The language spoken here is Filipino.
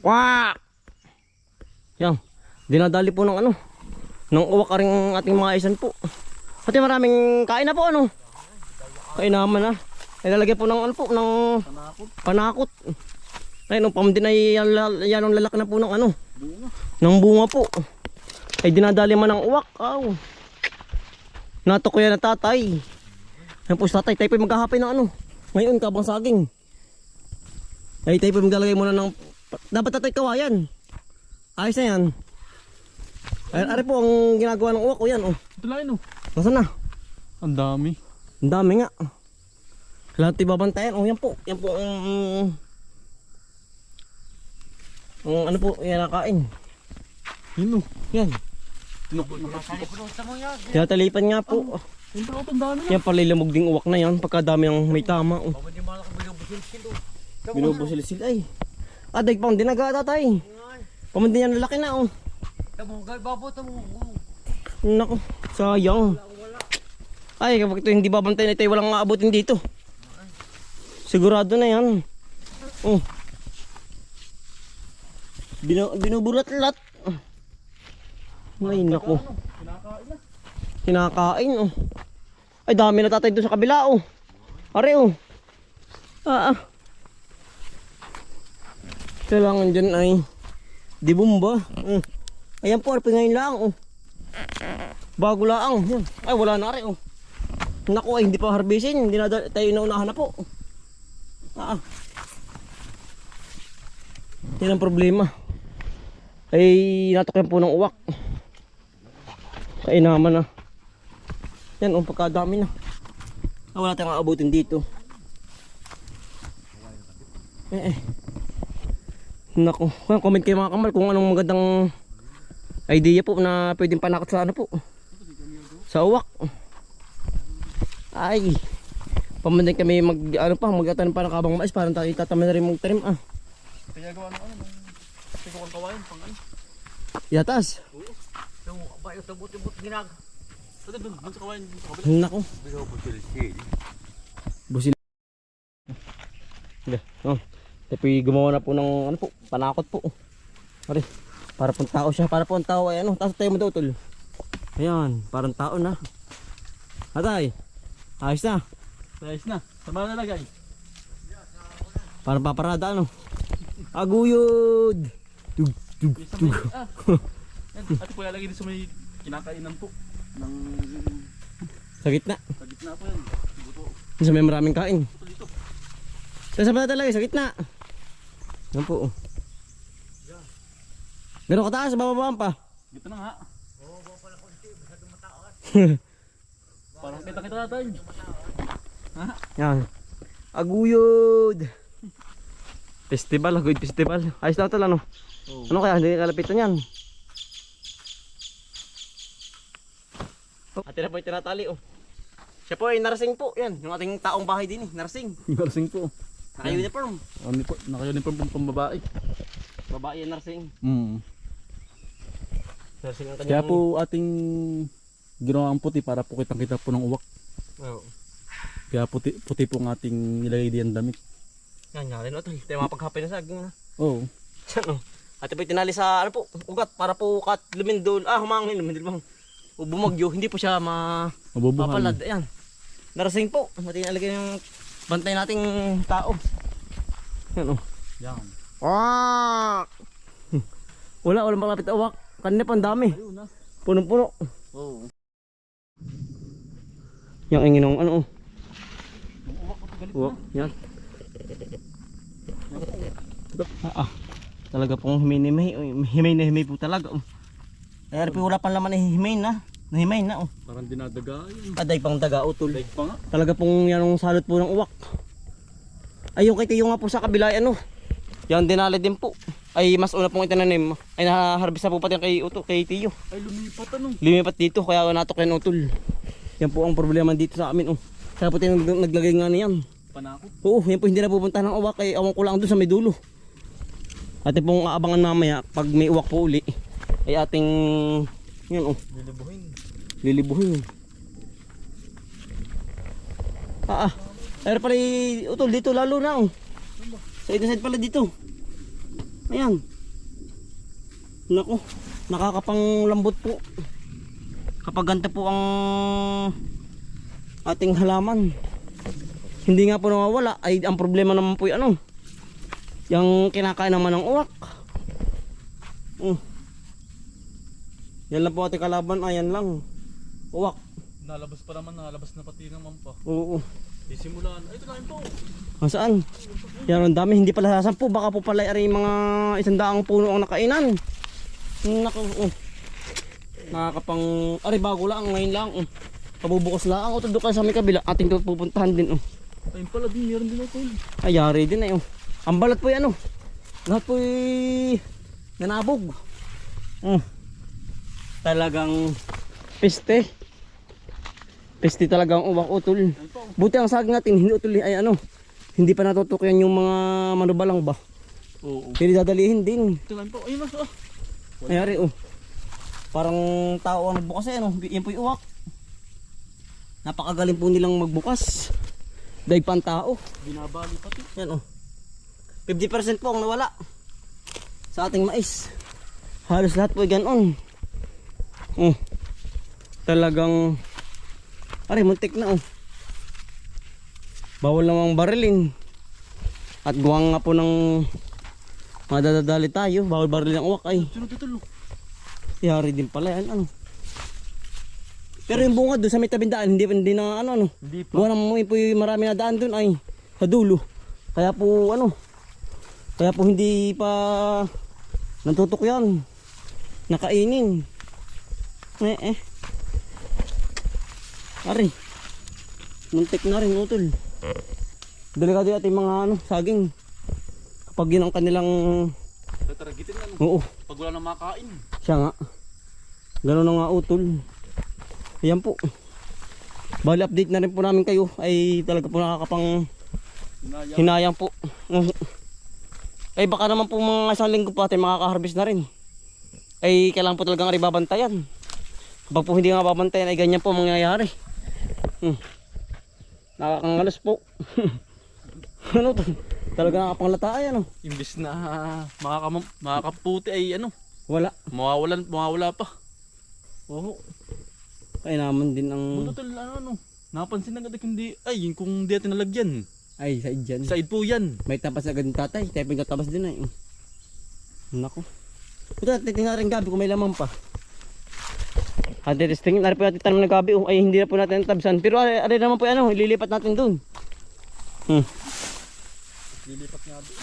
Quack! Yan. Dinadali po ng ano. Ng uwak ring ating mga isan po. Pati maraming kain na po ano. Kain naman na. Ay lalagyan po ng ano po. Ng panakot. Ay nung pamdin ay yan ang lalaki na po ng ano. Ng bunga po. Ay dinadali man ng uwak. Aw. Nato ko yan na tatay. Yan po sa tatay. Tayo po maghahapay ng ano. Ngayon kabang saging. Ay tayo po maglalagay muna ng. Dapat tatay kawayan. Ayos na yan. Ay ari po ang ginagawa ng uwak ko yan. Oh. Ito lang yun. Nasaan na? Ang dami. Ang dami nga. Kailangan ito babantayan. Oh yan po. Yan po ang ano po yan nakain. Yun o. Yan. Tinatalipan nga po. Ang dami. Yan pala ilamog ding uwak na yan. Pagkadami ng may tama. Oh. Binubusil-sil ay. Daig pang dinaga tatay. Pamandin yan lalaki na oh. Nako, sayang. Ay kapag ito hindi babantayan ito walang aabutin dito. Sigurado na yan. Oh. Binubulat-lat. Ay nako. Kinakain oh. Ay dami na tatay doon sa kabila oh. Are oh. Kailangan dyan ay di bomba. Ayan po, arpin ngayon lang oh. Bago lang yan. Ay wala na rin oh. Naku ay hindi pa harbisin. Hindi na tayo naunahan na po. Yan ang problema. Ay natok yan po ng uwak. Ay naman na. Yan oh, pagkadami na. Wala tayong aabutin dito. Naku, comment kayo mga kamal kung anong magandang idea po na pwedeng panakot sa ano po. Sa uwak. Ay. Pamanday kami magtanim pa ng kabang mais parang tayo tatama na rin magtanim Kaya gawa ng ano, sigurang kawain pang ano. Yatas. Oo. Yung bayo sa buti-buti ginag. Pwede dun sa kawain sa kabila. Naku. Busil. Oh. Tapi gumawa na po ng ano po, panakot po. Pare, para pong tao siya, para pong tao ay ano, taas tayo mo daw tol. Ayan, parang tao na. Atay. Ayos na. Ayos na. Sama na lagay. Parang paparada ano. Aguyod. Tug tug tug. At po ilalagay din sa may kinakainan po ng Sa gitna. sa gitna po yan. Buto. Sa may maraming kain. Dito. Sa baba talaga sa gitna. Yan po. Gano'n kataas, bababaan pa. Dito na nga. Oo, baba pala konti. Masyadong mataas. Parang kita-kita natin. Yan. Aguyod. Festival, aguyod festival. Ayos na ito lang no. Oh. Ano kaya, hindi kalapitan yan. Ate na po yung tinatali oh. Siya po ay narsing po. Yan, yung ating taong bahay din eh. Narsing. Narsing po. Naka-uniform. Naka-uniform pong pambabae. Babae yan narsing. Narsing ang kanyang. Kaya po ating ginawang puti para po kitang-kita po ng uwak. Oo. Kaya puti po ang ating nilagay diyan damit. Yan, yan rin o tol. Tayo mapaghapay na saging na. Oo. Yan o. Ate po tinali sa ano po, ugat para po lumindol. Humangin, lumindol bang. O bumagyo, hindi po siya mapapalad. Ayan. Narsing po. Mati nalagay yung bantay nating tao. Yan o. Yan. Walang malapit awak. Kanina pa ang dami. Punong-puno. Oo. Yang ingin ng ano. Uwak. Yan. Talaga pong himay na himay po talaga. Ay wala pang laman na himay na. Nahimay na oh. Parang dinadaga yun. Aday pang daga utol. Daig pa nga. Talaga pong yan ang salot po ng uwak. Ay yung kay Tiyo nga po sa kabila ano. Yan dinali din po. Ay mas una pong itinanim. Ay naharvest na po pati kay Tiyo. Ay lumipat ano. Lumipat dito kaya natok yan utol. Yan po ang problema dito sa amin oh. Kaya po tayo naglagay nga niyan. Panakot. Oo, yan po hindi na pupunta ng uwak ay awan ko lang doon sa may dulo. Ate pong aabangan mamaya pag may uwak po uli ay ating yun oh. Lilibuhin. Ay pala utol dito lalo na oh. Sa side pala dito. Ayan. Nako, nakakapanglambot po. Kapag ganito po ang ating halaman. Hindi nga po nawawala. Ay ang problema naman po yung yung kinakain naman ng uwak. Yan lang po ating kalaban. Ayan lang. Uwak. Nalabas pa naman, nalabas na pati naman pa. Oo. Isimulan. Ay, ito na yun po. Saan? Yan ang dami. Hindi pala sasampu. Baka po pala ay mga 100 puno ang nakainan. Naku. Nakakapang... Ari bago lang. Ngayon lang. Pabubukas lang. Ito doon kayo sa may kabila. Ating pupuntahan din. Ayun pala din. Meron din ako. Ay, yari din ay. Ang balat po yan. Lahat po nanabog. Talagang piste. Piste talagang uwak utol. Buti ang saging natin hindi utol ay hindi pa natutukyan yung mga manubalang ba. Oo. Hindi dadalihin din. Ito na yun po. Ayun na. Ayari Parang tao ang nagbukas yan Yan po yung uwak. Napakagaling po nilang magbukas. Dahil pa ang tao. Binabali pati. Yan 50% po ang nawala sa ating mais. Halos lahat po ay ganon. Talagang aray muntik na bawal namang barilin. At guwang nga po ng madadadali tayo. Bawal barilin ang uwak ay. Sunod ito lo. Yari din pala yan Pero yung bunga doon sa may tabindaan hindi na Hindi pa. gawa naman po yung marami na daan doon ay sa dulo. Kaya po hindi pa natutok yan. Nakainin. Ari. Muntik na rin utol. Delikado yung ating mga saging. Kapag yun ang kanilang Tataragitin na. oo. Pag wala nang makain. Siya nga. Gano'n na nga utol. Ayan po. Bali update na rin po namin kayo. Ay talaga po nakakapang hinayang po. Ay baka naman po mga isang linggo po natin makaka-harvest na rin. Ay kailangan po talagang babantayan. Kapag po hindi nga babantayan ay ganyan po mangyayari. Nakakangalas po. Ano to? Talaga nakapanglata ay Imbis na makakaputi ay wala. mawawala pa. Oo. Kaya naman din ang... Buto tol napansin na agad hindi ay yung kung di natin nalagyan. Ay, said dyan. Side po yan. May tapas agad ng tatay. Tayo pagkatabas din ay. Nako. Ito, titingnan rin gabi kung may laman pa. Testingin na rin po natin tanong ng gabi. Ay, hindi na po natin tabsan. Pero ano naman po ililipat natin dun. Lilipat nga doon.